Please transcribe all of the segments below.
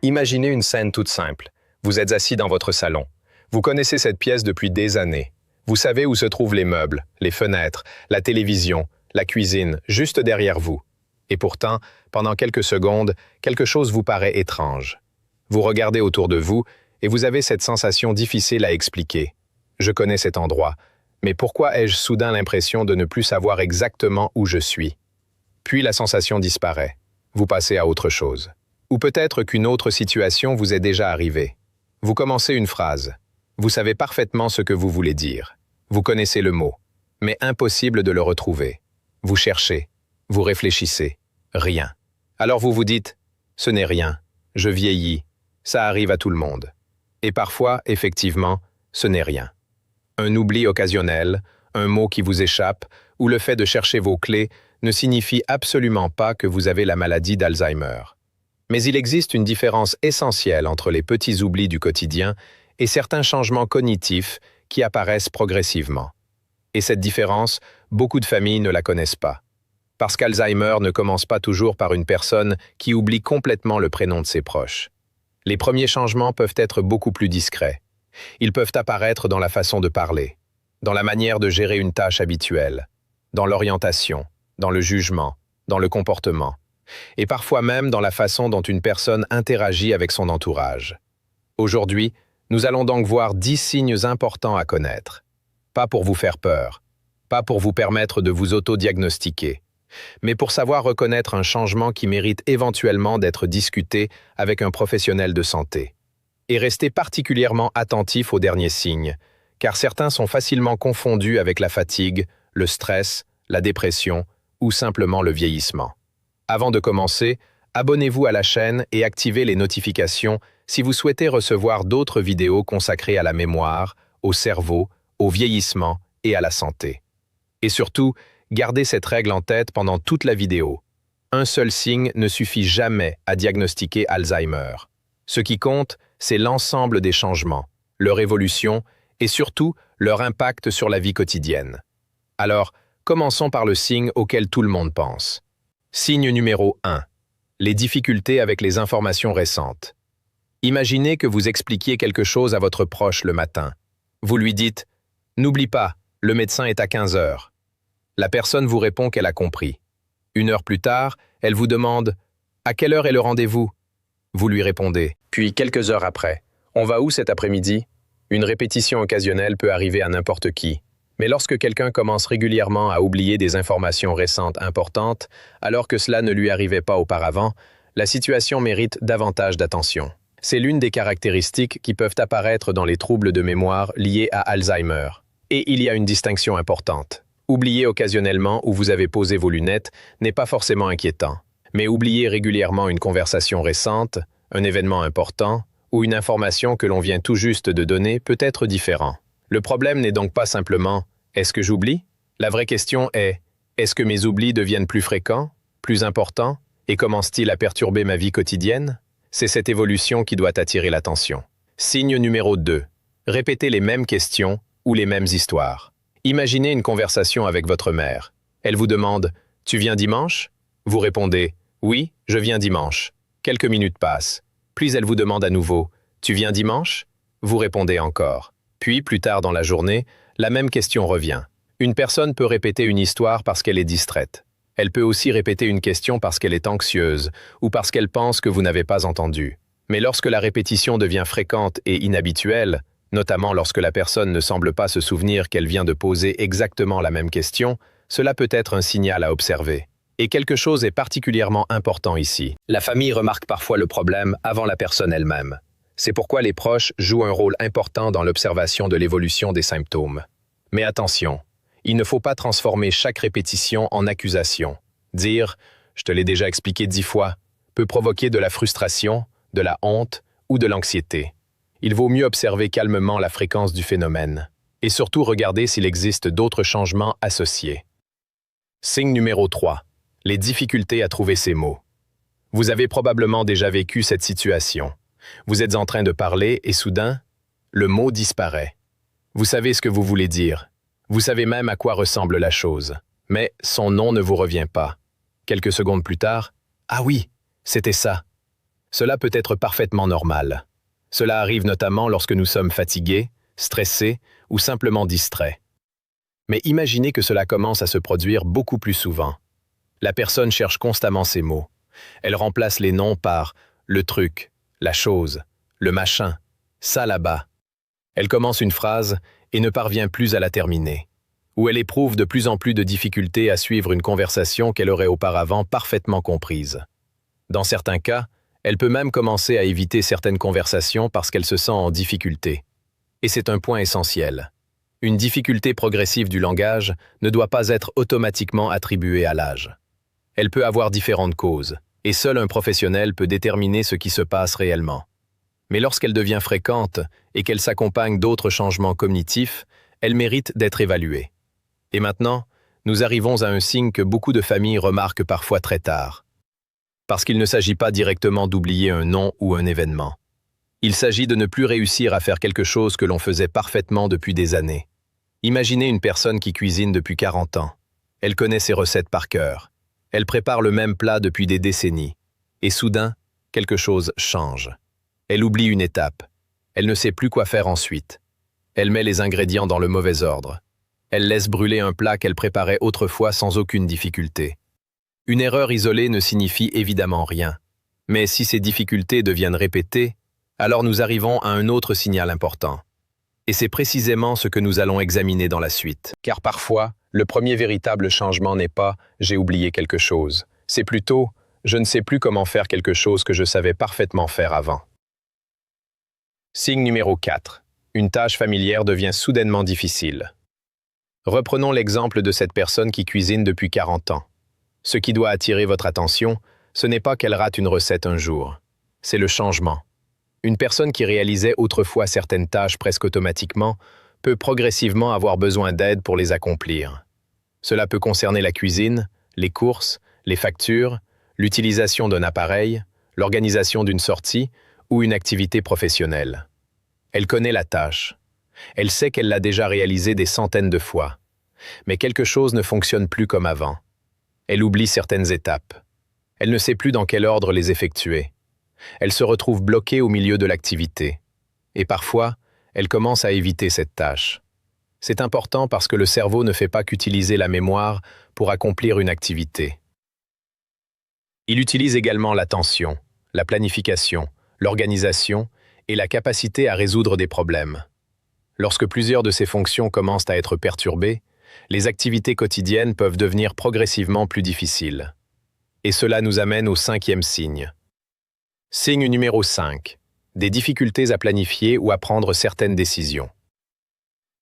Imaginez une scène toute simple. Vous êtes assis dans votre salon. Vous connaissez cette pièce depuis des années. Vous savez où se trouvent les meubles, les fenêtres, la télévision, la cuisine, juste derrière vous. Et pourtant, pendant quelques secondes, quelque chose vous paraît étrange. Vous regardez autour de vous et vous avez cette sensation difficile à expliquer. Je connais cet endroit, mais pourquoi ai-je soudain l'impression de ne plus savoir exactement où je suis? Puis la sensation disparaît. Vous passez à autre chose. Ou peut-être qu'une autre situation vous est déjà arrivée. Vous commencez une phrase. Vous savez parfaitement ce que vous voulez dire. Vous connaissez le mot. Mais impossible de le retrouver. Vous cherchez. Vous réfléchissez. Rien. Alors vous vous dites « Ce n'est rien. Je vieillis. Ça arrive à tout le monde. » Et parfois, effectivement, ce n'est rien. Un oubli occasionnel, un mot qui vous échappe, ou le fait de chercher vos clés ne signifie absolument pas que vous avez la maladie d'Alzheimer. Mais il existe une différence essentielle entre les petits oublis du quotidien et certains changements cognitifs qui apparaissent progressivement. Et cette différence, beaucoup de familles ne la connaissent pas. Parce qu'Alzheimer ne commence pas toujours par une personne qui oublie complètement le prénom de ses proches. Les premiers changements peuvent être beaucoup plus discrets. Ils peuvent apparaître dans la façon de parler, dans la manière de gérer une tâche habituelle, dans l'orientation, dans le jugement, dans le comportement, et parfois même dans la façon dont une personne interagit avec son entourage. Aujourd'hui, nous allons donc voir 10 signes importants à connaître. Pas pour vous faire peur, pas pour vous permettre de vous auto-diagnostiquer, mais pour savoir reconnaître un changement qui mérite éventuellement d'être discuté avec un professionnel de santé. Et restez particulièrement attentif aux derniers signes, car certains sont facilement confondus avec la fatigue, le stress, la dépression ou simplement le vieillissement. Avant de commencer, abonnez-vous à la chaîne et activez les notifications si vous souhaitez recevoir d'autres vidéos consacrées à la mémoire, au cerveau, au vieillissement et à la santé. Et surtout, gardez cette règle en tête pendant toute la vidéo. Un seul signe ne suffit jamais à diagnostiquer Alzheimer. Ce qui compte, c'est l'ensemble des changements, leur évolution et surtout leur impact sur la vie quotidienne. Alors, commençons par le signe auquel tout le monde pense. Signe numéro 1. Les difficultés avec les informations récentes. Imaginez que vous expliquiez quelque chose à votre proche le matin. Vous lui dites « N'oublie pas, le médecin est à 15 heures ». La personne vous répond qu'elle a compris. 1 heure plus tard, elle vous demande « À quelle heure est le rendez-vous » Vous lui répondez. Puis, quelques heures après, « On va où cet après-midi » Une répétition occasionnelle peut arriver à n'importe qui. Mais lorsque quelqu'un commence régulièrement à oublier des informations récentes importantes, alors que cela ne lui arrivait pas auparavant, la situation mérite davantage d'attention. C'est l'une des caractéristiques qui peuvent apparaître dans les troubles de mémoire liés à Alzheimer. Et il y a une distinction importante. Oublier occasionnellement où vous avez posé vos lunettes n'est pas forcément inquiétant. Mais oublier régulièrement une conversation récente, un événement important ou une information que l'on vient tout juste de donner peut être différent. Le problème n'est donc pas simplement « est-ce que j'oublie ?» La vraie question est « est-ce que mes oublis deviennent plus fréquents, plus importants et commencent-ils à perturber ma vie quotidienne ?» C'est cette évolution qui doit attirer l'attention. Signe numéro 2. Répétez les mêmes questions ou les mêmes histoires. Imaginez une conversation avec votre mère. Elle vous demande « Tu viens dimanche ?» Vous répondez « Oui, je viens dimanche ». Quelques minutes passent. Puis elle vous demande à nouveau « Tu viens dimanche ?» Vous répondez encore. Puis, plus tard dans la journée, la même question revient. Une personne peut répéter une histoire parce qu'elle est distraite. Elle peut aussi répéter une question parce qu'elle est anxieuse ou parce qu'elle pense que vous n'avez pas entendu. Mais lorsque la répétition devient fréquente et inhabituelle, notamment lorsque la personne ne semble pas se souvenir qu'elle vient de poser exactement la même question, cela peut être un signal à observer. Et quelque chose est particulièrement important ici. La famille remarque parfois le problème avant la personne elle-même. C'est pourquoi les proches jouent un rôle important dans l'observation de l'évolution des symptômes. Mais attention, il ne faut pas transformer chaque répétition en accusation. Dire « je te l'ai déjà expliqué 10 fois » peut provoquer de la frustration, de la honte ou de l'anxiété. Il vaut mieux observer calmement la fréquence du phénomène et surtout regarder s'il existe d'autres changements associés. Signe numéro 3. Les difficultés à trouver ces mots. Vous avez probablement déjà vécu cette situation. Vous êtes en train de parler et soudain, le mot disparaît. Vous savez ce que vous voulez dire. Vous savez même à quoi ressemble la chose. Mais son nom ne vous revient pas. Quelques secondes plus tard, « Ah oui, c'était ça ». Cela peut être parfaitement normal. Cela arrive notamment lorsque nous sommes fatigués, stressés ou simplement distraits. Mais imaginez que cela commence à se produire beaucoup plus souvent. La personne cherche constamment ces mots. Elle remplace les noms par le truc, la chose, le machin, ça là-bas. Elle commence une phrase et ne parvient plus à la terminer. Ou elle éprouve de plus en plus de difficultés à suivre une conversation qu'elle aurait auparavant parfaitement comprise. Dans certains cas, elle peut même commencer à éviter certaines conversations parce qu'elle se sent en difficulté. Et c'est un point essentiel. Une difficulté progressive du langage ne doit pas être automatiquement attribuée à l'âge. Elle peut avoir différentes causes, et seul un professionnel peut déterminer ce qui se passe réellement. Mais lorsqu'elle devient fréquente et qu'elle s'accompagne d'autres changements cognitifs, elle mérite d'être évaluée. Et maintenant, nous arrivons à un signe que beaucoup de familles remarquent parfois très tard. Parce qu'il ne s'agit pas directement d'oublier un nom ou un événement. Il s'agit de ne plus réussir à faire quelque chose que l'on faisait parfaitement depuis des années. Imaginez une personne qui cuisine depuis 40 ans. Elle connaît ses recettes par cœur. Elle prépare le même plat depuis des décennies. Et soudain, quelque chose change. Elle oublie une étape. Elle ne sait plus quoi faire ensuite. Elle met les ingrédients dans le mauvais ordre. Elle laisse brûler un plat qu'elle préparait autrefois sans aucune difficulté. Une erreur isolée ne signifie évidemment rien. Mais si ces difficultés deviennent répétées, alors nous arrivons à un autre signal important. Et c'est précisément ce que nous allons examiner dans la suite. Car parfois, le premier véritable changement n'est pas « j'ai oublié quelque chose ». C'est plutôt « je ne sais plus comment faire quelque chose que je savais parfaitement faire avant ». Signe numéro 4. Une tâche familière devient soudainement difficile. Reprenons l'exemple de cette personne qui cuisine depuis 40 ans. Ce qui doit attirer votre attention, ce n'est pas qu'elle rate une recette un jour. C'est le changement. Une personne qui réalisait autrefois certaines tâches presque automatiquement peut progressivement avoir besoin d'aide pour les accomplir. Cela peut concerner la cuisine, les courses, les factures, l'utilisation d'un appareil, l'organisation d'une sortie ou une activité professionnelle. Elle connaît la tâche. Elle sait qu'elle l'a déjà réalisée des centaines de fois. Mais quelque chose ne fonctionne plus comme avant. Elle oublie certaines étapes. Elle ne sait plus dans quel ordre les effectuer. Elle se retrouve bloquée au milieu de l'activité. Et parfois, elle commence à éviter cette tâche. C'est important parce que le cerveau ne fait pas qu'utiliser la mémoire pour accomplir une activité. Il utilise également l'attention, la planification, l'organisation et la capacité à résoudre des problèmes. Lorsque plusieurs de ces fonctions commencent à être perturbées, les activités quotidiennes peuvent devenir progressivement plus difficiles. Et cela nous amène au 5e signe. Signe numéro 5. Des difficultés à planifier ou à prendre certaines décisions.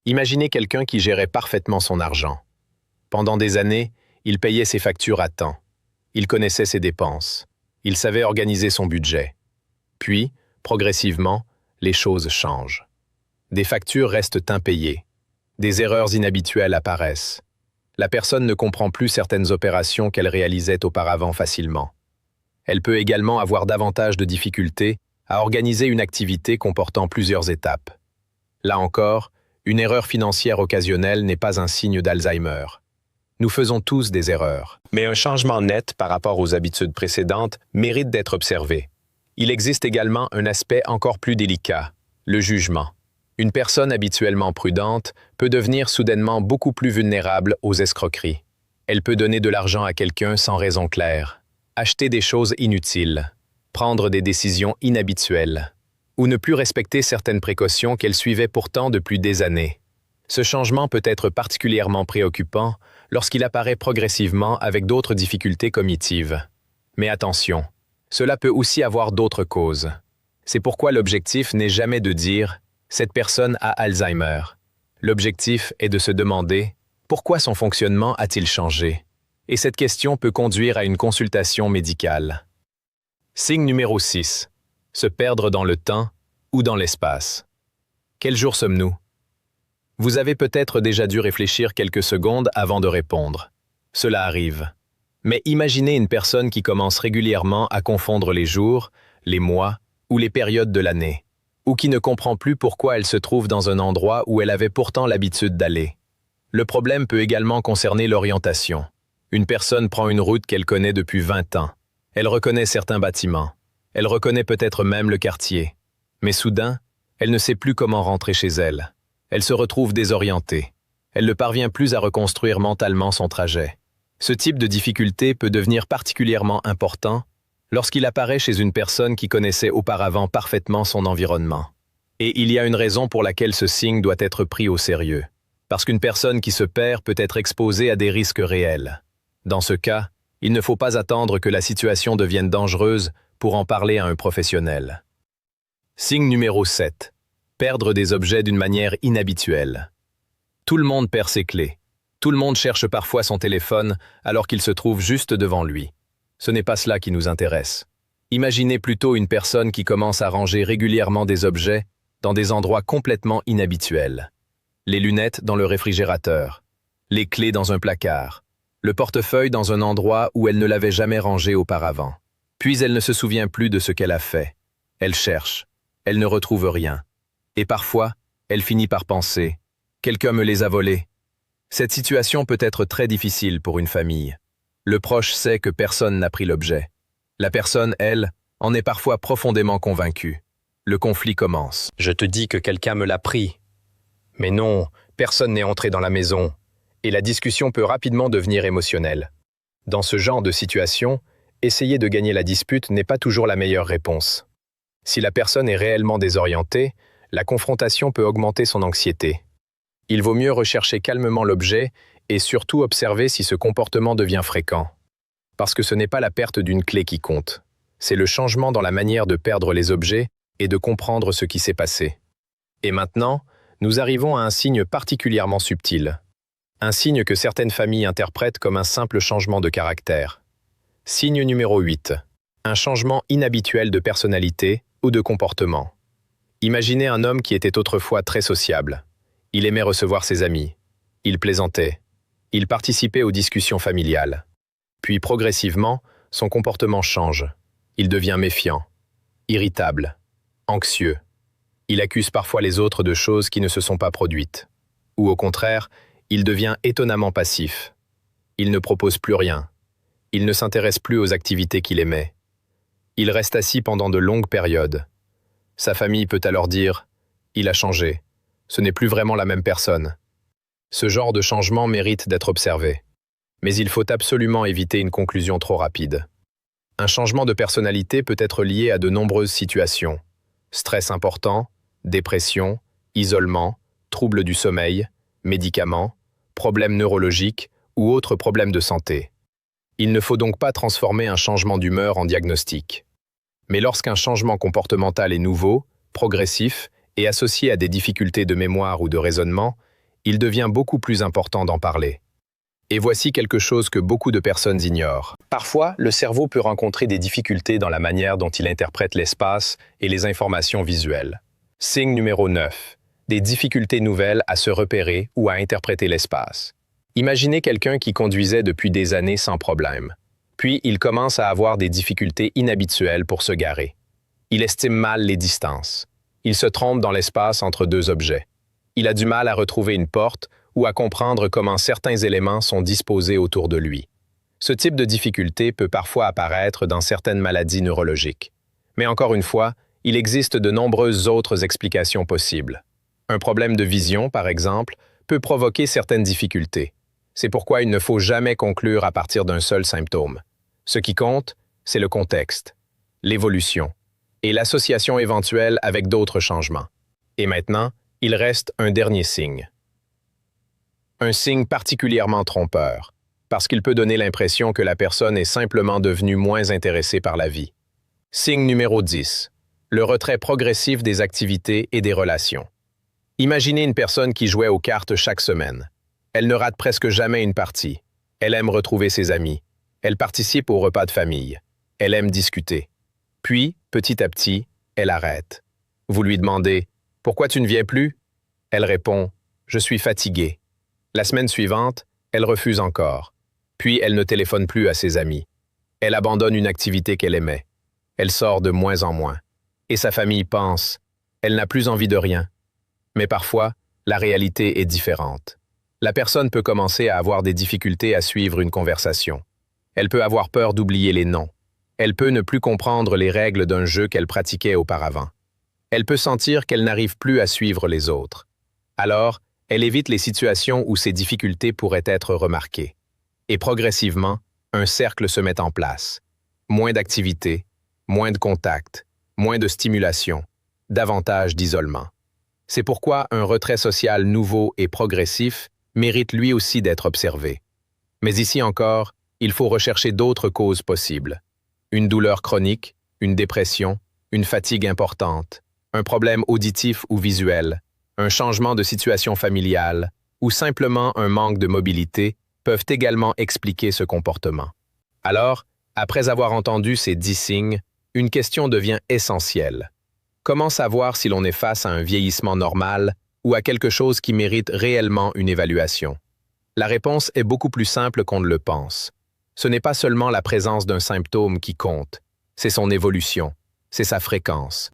Imaginez quelqu'un qui gérait parfaitement son argent. Pendant des années, il payait ses factures à temps. Il connaissait ses dépenses. Il savait organiser son budget. Puis, progressivement, les choses changent. Des factures restent impayées. Des erreurs inhabituelles apparaissent. La personne ne comprend plus certaines opérations qu'elle réalisait auparavant facilement. Elle peut également avoir davantage de difficultés à organiser une activité comportant plusieurs étapes. Là encore, une erreur financière occasionnelle n'est pas un signe d'Alzheimer. Nous faisons tous des erreurs. Mais un changement net par rapport aux habitudes précédentes mérite d'être observé. Il existe également un aspect encore plus délicat, le jugement. Une personne habituellement prudente peut devenir soudainement beaucoup plus vulnérable aux escroqueries. Elle peut donner de l'argent à quelqu'un sans raison claire, acheter des choses inutiles, prendre des décisions inhabituelles, ou ne plus respecter certaines précautions qu'elle suivait pourtant depuis des années. Ce changement peut être particulièrement préoccupant lorsqu'il apparaît progressivement avec d'autres difficultés cognitives. Mais attention, cela peut aussi avoir d'autres causes. C'est pourquoi l'objectif n'est jamais de dire « cette personne a Alzheimer ». L'objectif est de se demander « pourquoi son fonctionnement a-t-il changé ?» Et cette question peut conduire à une consultation médicale. Signe numéro 6. Se perdre dans le temps ou dans l'espace. Quel jour sommes-nous? Vous avez peut-être déjà dû réfléchir quelques secondes avant de répondre. Cela arrive. Mais imaginez une personne qui commence régulièrement à confondre les jours, les mois ou les périodes de l'année, ou qui ne comprend plus pourquoi elle se trouve dans un endroit où elle avait pourtant l'habitude d'aller. Le problème peut également concerner l'orientation. Une personne prend une route qu'elle connaît depuis 20 ans. Elle reconnaît certains bâtiments. Elle reconnaît peut-être même le quartier. Mais soudain, elle ne sait plus comment rentrer chez elle. Elle se retrouve désorientée. Elle ne parvient plus à reconstruire mentalement son trajet. Ce type de difficulté peut devenir particulièrement important lorsqu'il apparaît chez une personne qui connaissait auparavant parfaitement son environnement. Et il y a une raison pour laquelle ce signe doit être pris au sérieux. Parce qu'une personne qui se perd peut être exposée à des risques réels. Dans ce cas, il ne faut pas attendre que la situation devienne dangereuse pour en parler à un professionnel. Signe numéro 7. Perdre des objets d'une manière inhabituelle. Tout le monde perd ses clés. Tout le monde cherche parfois son téléphone alors qu'il se trouve juste devant lui. Ce n'est pas cela qui nous intéresse. Imaginez plutôt une personne qui commence à ranger régulièrement des objets dans des endroits complètement inhabituels. Les lunettes dans le réfrigérateur, les clés dans un placard, le portefeuille dans un endroit où elle ne l'avait jamais rangé auparavant. Puis elle ne se souvient plus de ce qu'elle a fait. Elle cherche, elle ne retrouve rien. Et parfois, elle finit par penser « Quelqu'un me les a volés ». Cette situation peut être très difficile pour une famille. Le proche sait que personne n'a pris l'objet. La personne, elle, en est parfois profondément convaincue. Le conflit commence. « Je te dis que quelqu'un me l'a pris. » Mais non, personne n'est entré dans la maison. Et la discussion peut rapidement devenir émotionnelle. Dans ce genre de situation, essayer de gagner la dispute n'est pas toujours la meilleure réponse. Si la personne est réellement désorientée, la confrontation peut augmenter son anxiété. Il vaut mieux rechercher calmement l'objet et surtout observer si ce comportement devient fréquent. Parce que ce n'est pas la perte d'une clé qui compte. C'est le changement dans la manière de perdre les objets et de comprendre ce qui s'est passé. Et maintenant, nous arrivons à un signe particulièrement subtil. Un signe que certaines familles interprètent comme un simple changement de caractère. Signe numéro 8. Un changement inhabituel de personnalité ou de comportement. Imaginez un homme qui était autrefois très sociable. Il aimait recevoir ses amis. Il plaisantait. Il participait aux discussions familiales. Puis progressivement, son comportement change. Il devient méfiant, irritable, anxieux. Il accuse parfois les autres de choses qui ne se sont pas produites. Ou au contraire, il devient étonnamment passif. Il ne propose plus rien. Il ne s'intéresse plus aux activités qu'il aimait. Il reste assis pendant de longues périodes. Sa famille peut alors dire « Il a changé. Ce n'est plus vraiment la même personne. » Ce genre de changement mérite d'être observé. Mais il faut absolument éviter une conclusion trop rapide. Un changement de personnalité peut être lié à de nombreuses situations. Stress important, dépression, isolement, troubles du sommeil, médicaments, problèmes neurologiques ou autres problèmes de santé. Il ne faut donc pas transformer un changement d'humeur en diagnostic. Mais lorsqu'un changement comportemental est nouveau, progressif et associé à des difficultés de mémoire ou de raisonnement, il devient beaucoup plus important d'en parler. Et voici quelque chose que beaucoup de personnes ignorent. Parfois, le cerveau peut rencontrer des difficultés dans la manière dont il interprète l'espace et les informations visuelles. Signe numéro 9. Des difficultés nouvelles à se repérer ou à interpréter l'espace. Imaginez quelqu'un qui conduisait depuis des années sans problème. Puis, il commence à avoir des difficultés inhabituelles pour se garer. Il estime mal les distances. Il se trompe dans l'espace entre deux objets. Il a du mal à retrouver une porte ou à comprendre comment certains éléments sont disposés autour de lui. Ce type de difficulté peut parfois apparaître dans certaines maladies neurologiques. Mais encore une fois, il existe de nombreuses autres explications possibles. Un problème de vision, par exemple, peut provoquer certaines difficultés. C'est pourquoi il ne faut jamais conclure à partir d'un seul symptôme. Ce qui compte, c'est le contexte, l'évolution et l'association éventuelle avec d'autres changements. Et maintenant, il reste un dernier signe. Un signe particulièrement trompeur, parce qu'il peut donner l'impression que la personne est simplement devenue moins intéressée par la vie. Signe numéro 10. Le retrait progressif des activités et des relations. Imaginez une personne qui jouait aux cartes chaque semaine. Elle ne rate presque jamais une partie. Elle aime retrouver ses amis. Elle participe aux repas de famille. Elle aime discuter. Puis, petit à petit, elle arrête. Vous lui demandez « Pourquoi tu ne viens plus ?» Elle répond « Je suis fatiguée ». La semaine suivante, elle refuse encore. Puis elle ne téléphone plus à ses amis. Elle abandonne une activité qu'elle aimait. Elle sort de moins en moins. Et sa famille pense « Elle n'a plus envie de rien ». Mais parfois, la réalité est différente. La personne peut commencer à avoir des difficultés à suivre une conversation. Elle peut avoir peur d'oublier les noms. Elle peut ne plus comprendre les règles d'un jeu qu'elle pratiquait auparavant. Elle peut sentir qu'elle n'arrive plus à suivre les autres. Alors, elle évite les situations où ces difficultés pourraient être remarquées. Et progressivement, un cercle se met en place. Moins d'activité, moins de contact, moins de stimulation, davantage d'isolement. C'est pourquoi un retrait social nouveau et progressif mérite lui aussi d'être observé. Mais ici encore, il faut rechercher d'autres causes possibles. Une douleur chronique, une dépression, une fatigue importante, un problème auditif ou visuel, un changement de situation familiale ou simplement un manque de mobilité peuvent également expliquer ce comportement. Alors, après avoir entendu ces 10 signes, une question devient essentielle. Comment savoir si l'on est face à un vieillissement normal ou à quelque chose qui mérite réellement une évaluation? La réponse est beaucoup plus simple qu'on ne le pense. Ce n'est pas seulement la présence d'un symptôme qui compte, c'est son évolution, c'est sa fréquence.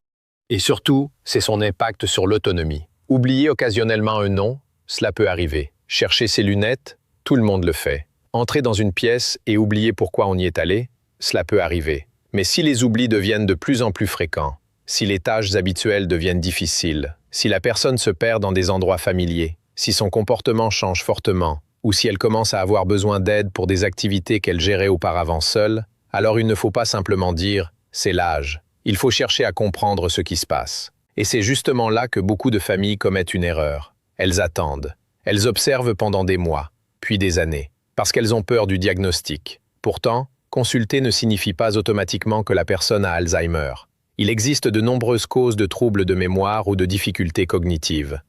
Et surtout, c'est son impact sur l'autonomie. Oublier occasionnellement un nom, cela peut arriver. Chercher ses lunettes, tout le monde le fait. Entrer dans une pièce et oublier pourquoi on y est allé, cela peut arriver. Mais si les oublis deviennent de plus en plus fréquents, si les tâches habituelles deviennent difficiles, si la personne se perd dans des endroits familiers, si son comportement change fortement, ou si elle commence à avoir besoin d'aide pour des activités qu'elle gérait auparavant seule, alors il ne faut pas simplement dire « c'est l'âge ». Il faut chercher à comprendre ce qui se passe. Et c'est justement là que beaucoup de familles commettent une erreur. Elles attendent. Elles observent pendant des mois, puis des années, parce qu'elles ont peur du diagnostic. Pourtant, consulter ne signifie pas automatiquement que la personne a Alzheimer. Il existe de nombreuses causes de troubles de mémoire ou de difficultés cognitives.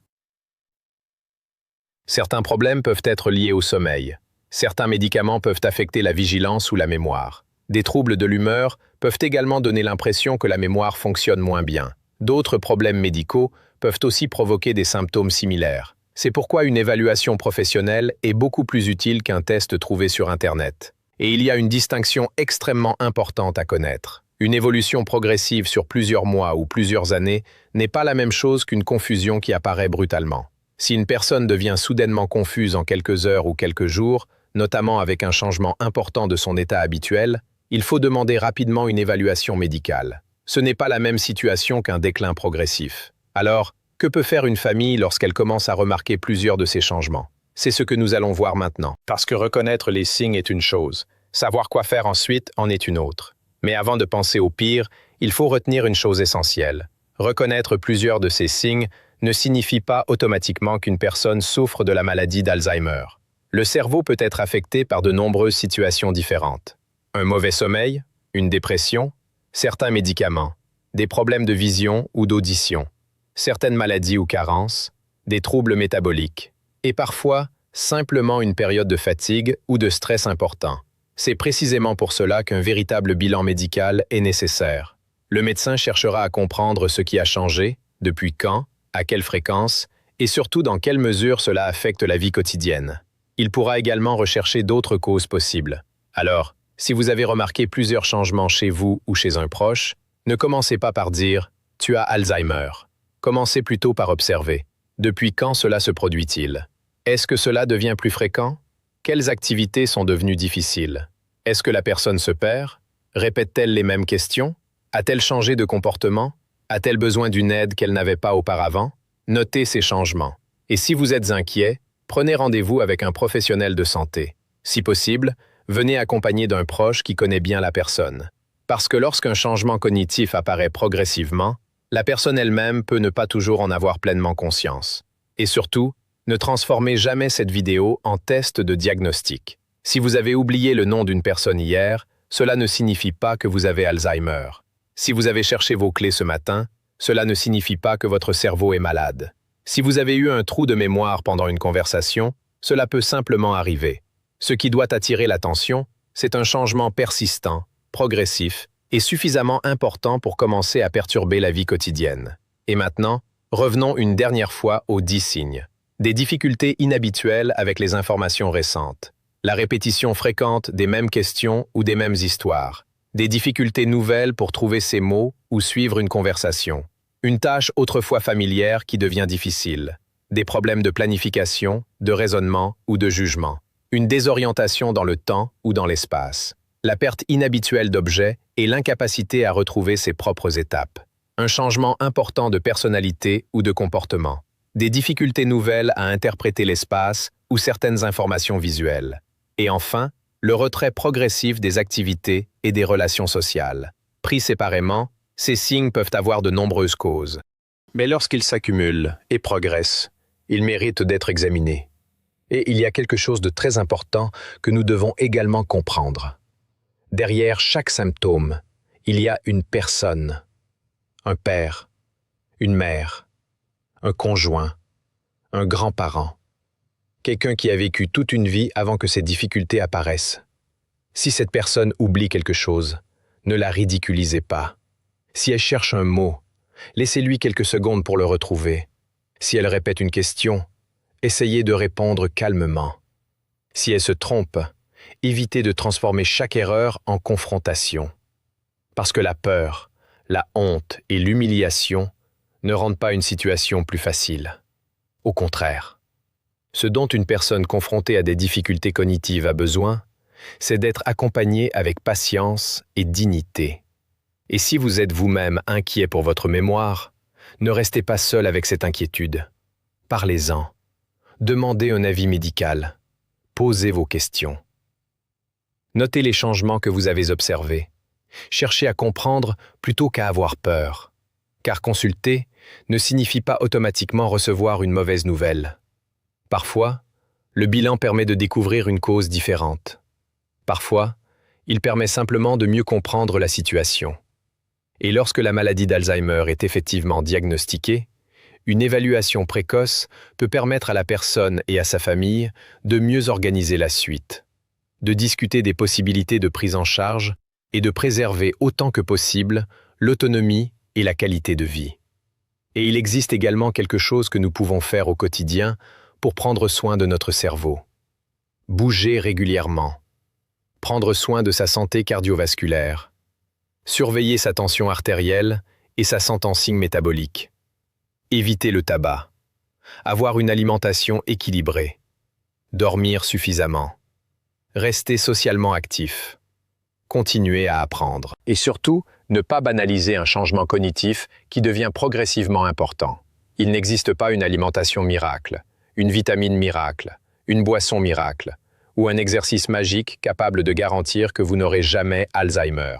Certains problèmes peuvent être liés au sommeil. Certains médicaments peuvent affecter la vigilance ou la mémoire. Des troubles de l'humeur peuvent également donner l'impression que la mémoire fonctionne moins bien. D'autres problèmes médicaux peuvent aussi provoquer des symptômes similaires. C'est pourquoi une évaluation professionnelle est beaucoup plus utile qu'un test trouvé sur Internet. Et il y a une distinction extrêmement importante à connaître. Une évolution progressive sur plusieurs mois ou plusieurs années n'est pas la même chose qu'une confusion qui apparaît brutalement. Si une personne devient soudainement confuse en quelques heures ou quelques jours, notamment avec un changement important de son état habituel, il faut demander rapidement une évaluation médicale. Ce n'est pas la même situation qu'un déclin progressif. Alors, que peut faire une famille lorsqu'elle commence à remarquer plusieurs de ces changements? C'est ce que nous allons voir maintenant. Parce que reconnaître les signes est une chose, savoir quoi faire ensuite en est une autre. Mais avant de penser au pire, il faut retenir une chose essentielle. Reconnaître plusieurs de ces signes ne signifie pas automatiquement qu'une personne souffre de la maladie d'Alzheimer. Le cerveau peut être affecté par de nombreuses situations différentes. Un mauvais sommeil, une dépression, certains médicaments, des problèmes de vision ou d'audition, certaines maladies ou carences, des troubles métaboliques, et parfois simplement une période de fatigue ou de stress important. C'est précisément pour cela qu'un véritable bilan médical est nécessaire. Le médecin cherchera à comprendre ce qui a changé, depuis quand, à quelle fréquence, et surtout dans quelle mesure cela affecte la vie quotidienne. Il pourra également rechercher d'autres causes possibles. Alors, si vous avez remarqué plusieurs changements chez vous ou chez un proche, ne commencez pas par dire « tu as Alzheimer ». Commencez plutôt par observer. Depuis quand cela se produit-il? Est-ce que cela devient plus fréquent? Quelles activités sont devenues difficiles? Est-ce que la personne se perd? Répète-t-elle les mêmes questions? A-t-elle changé de comportement? A-t-elle besoin d'une aide qu'elle n'avait pas auparavant? Notez ces changements. Et si vous êtes inquiet, prenez rendez-vous avec un professionnel de santé. Si possible, venez accompagné d'un proche qui connaît bien la personne. Parce que lorsqu'un changement cognitif apparaît progressivement, la personne elle-même peut ne pas toujours en avoir pleinement conscience. Et surtout, ne transformez jamais cette vidéo en test de diagnostic. Si vous avez oublié le nom d'une personne hier, cela ne signifie pas que vous avez Alzheimer. Si vous avez cherché vos clés ce matin, cela ne signifie pas que votre cerveau est malade. Si vous avez eu un trou de mémoire pendant une conversation, cela peut simplement arriver. Ce qui doit attirer l'attention, c'est un changement persistant, progressif et suffisamment important pour commencer à perturber la vie quotidienne. Et maintenant, revenons une dernière fois aux 10 signes. Des difficultés inhabituelles avec les informations récentes. La répétition fréquente des mêmes questions ou des mêmes histoires. Des difficultés nouvelles pour trouver ses mots ou suivre une conversation. Une tâche autrefois familière qui devient difficile. Des problèmes de planification, de raisonnement ou de jugement. Une désorientation dans le temps ou dans l'espace. la perte inhabituelle d'objets et l'incapacité à retrouver ses propres étapes. Un changement important de personnalité ou de comportement. Des difficultés nouvelles à interpréter l'espace ou certaines informations visuelles. Et enfin, le retrait progressif des activités et des relations sociales. Pris séparément, ces signes peuvent avoir de nombreuses causes. Mais lorsqu'ils s'accumulent et progressent, ils méritent d'être examinés. Et il y a quelque chose de très important que nous devons également comprendre. Derrière chaque symptôme, il y a une personne. Un père, une mère, un conjoint, un grand-parent. Quelqu'un qui a vécu toute une vie avant que ces difficultés apparaissent. Si cette personne oublie quelque chose, ne la ridiculisez pas. Si elle cherche un mot, laissez-lui quelques secondes pour le retrouver. Si elle répète une question, essayez de répondre calmement. Si elle se trompe, évitez de transformer chaque erreur en confrontation. Parce que la peur, la honte et l'humiliation ne rendent pas une situation plus facile. Au contraire, ce dont une personne confrontée à des difficultés cognitives a besoin, c'est d'être accompagnée avec patience et dignité. Et si vous êtes vous-même inquiet pour votre mémoire, ne restez pas seul avec cette inquiétude. Parlez-en. Demandez un avis médical. Posez vos questions. Notez les changements que vous avez observés. Cherchez à comprendre plutôt qu'à avoir peur. Car consulter ne signifie pas automatiquement recevoir une mauvaise nouvelle. Parfois, le bilan permet de découvrir une cause différente. Parfois, il permet simplement de mieux comprendre la situation. Et lorsque la maladie d'Alzheimer est effectivement diagnostiquée, une évaluation précoce peut permettre à la personne et à sa famille de mieux organiser la suite, de discuter des possibilités de prise en charge et de préserver autant que possible l'autonomie et la qualité de vie. Et il existe également quelque chose que nous pouvons faire au quotidien pour prendre soin de notre cerveau. Bouger régulièrement. Prendre soin de sa santé cardiovasculaire. Surveiller sa tension artérielle et sa sentencing métabolique. Éviter le tabac. Avoir une alimentation équilibrée. Dormir suffisamment. Rester socialement actif. Continuer à apprendre. Et surtout, ne pas banaliser un changement cognitif qui devient progressivement important. Il n'existe pas une alimentation miracle, une vitamine miracle, une boisson miracle, ou un exercice magique capable de garantir que vous n'aurez jamais Alzheimer.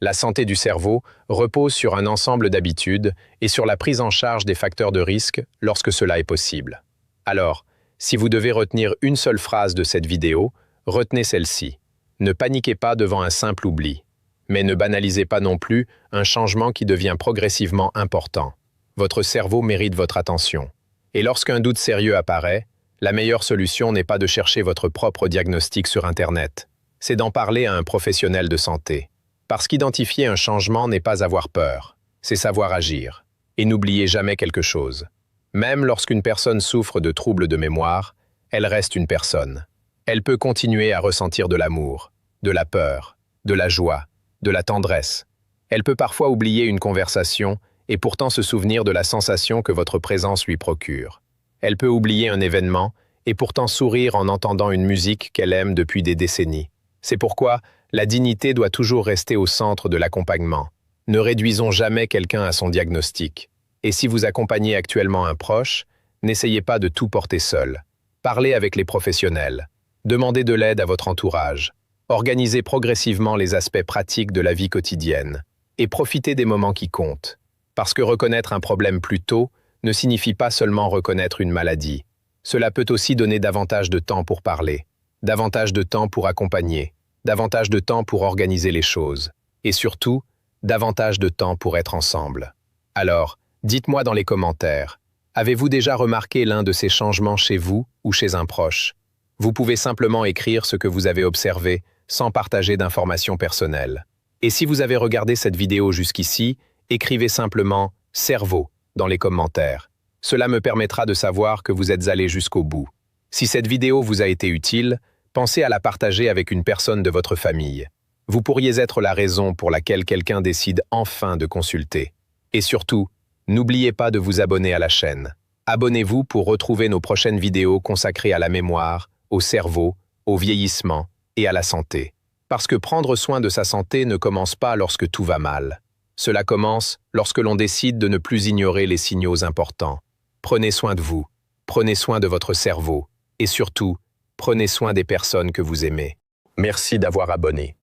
La santé du cerveau repose sur un ensemble d'habitudes et sur la prise en charge des facteurs de risque lorsque cela est possible. Alors, si vous devez retenir une seule phrase de cette vidéo, retenez celle-ci. Ne paniquez pas devant un simple oubli. Mais ne banalisez pas non plus un changement qui devient progressivement important. Votre cerveau mérite votre attention. Et lorsqu'un doute sérieux apparaît, la meilleure solution n'est pas de chercher votre propre diagnostic sur Internet. C'est d'en parler à un professionnel de santé. Parce qu'identifier un changement n'est pas avoir peur, c'est savoir agir. Et n'oubliez jamais quelque chose. Même lorsqu'une personne souffre de troubles de mémoire, elle reste une personne. Elle peut continuer à ressentir de l'amour, de la peur, de la joie, de la tendresse. Elle peut parfois oublier une conversation et pourtant se souvenir de la sensation que votre présence lui procure. Elle peut oublier un événement et pourtant sourire en entendant une musique qu'elle aime depuis des décennies. C'est pourquoi la dignité doit toujours rester au centre de l'accompagnement. Ne réduisons jamais quelqu'un à son diagnostic. Et si vous accompagnez actuellement un proche, n'essayez pas de tout porter seul. Parlez avec les professionnels. Demandez de l'aide à votre entourage. Organisez progressivement les aspects pratiques de la vie quotidienne. Et profitez des moments qui comptent. Parce que reconnaître un problème plus tôt ne signifie pas seulement reconnaître une maladie. Cela peut aussi donner davantage de temps pour parler, davantage de temps pour accompagner, davantage de temps pour organiser les choses, et surtout, davantage de temps pour être ensemble. Alors, dites-moi dans les commentaires, avez-vous déjà remarqué l'un de ces changements chez vous ou chez un proche? Vous pouvez simplement écrire ce que vous avez observé sans partager d'informations personnelles. Et si vous avez regardé cette vidéo jusqu'ici, écrivez simplement « cerveau » dans les commentaires. Cela me permettra de savoir que vous êtes allé jusqu'au bout. Si cette vidéo vous a été utile, pensez à la partager avec une personne de votre famille. Vous pourriez être la raison pour laquelle quelqu'un décide enfin de consulter. Et surtout, n'oubliez pas de vous abonner à la chaîne. Abonnez-vous pour retrouver nos prochaines vidéos consacrées à la mémoire, au cerveau, au vieillissement et à la santé. Parce que prendre soin de sa santé ne commence pas lorsque tout va mal. Cela commence lorsque l'on décide de ne plus ignorer les signaux importants. Prenez soin de vous, prenez soin de votre cerveau, et surtout, prenez soin des personnes que vous aimez. Merci d'avoir abonné.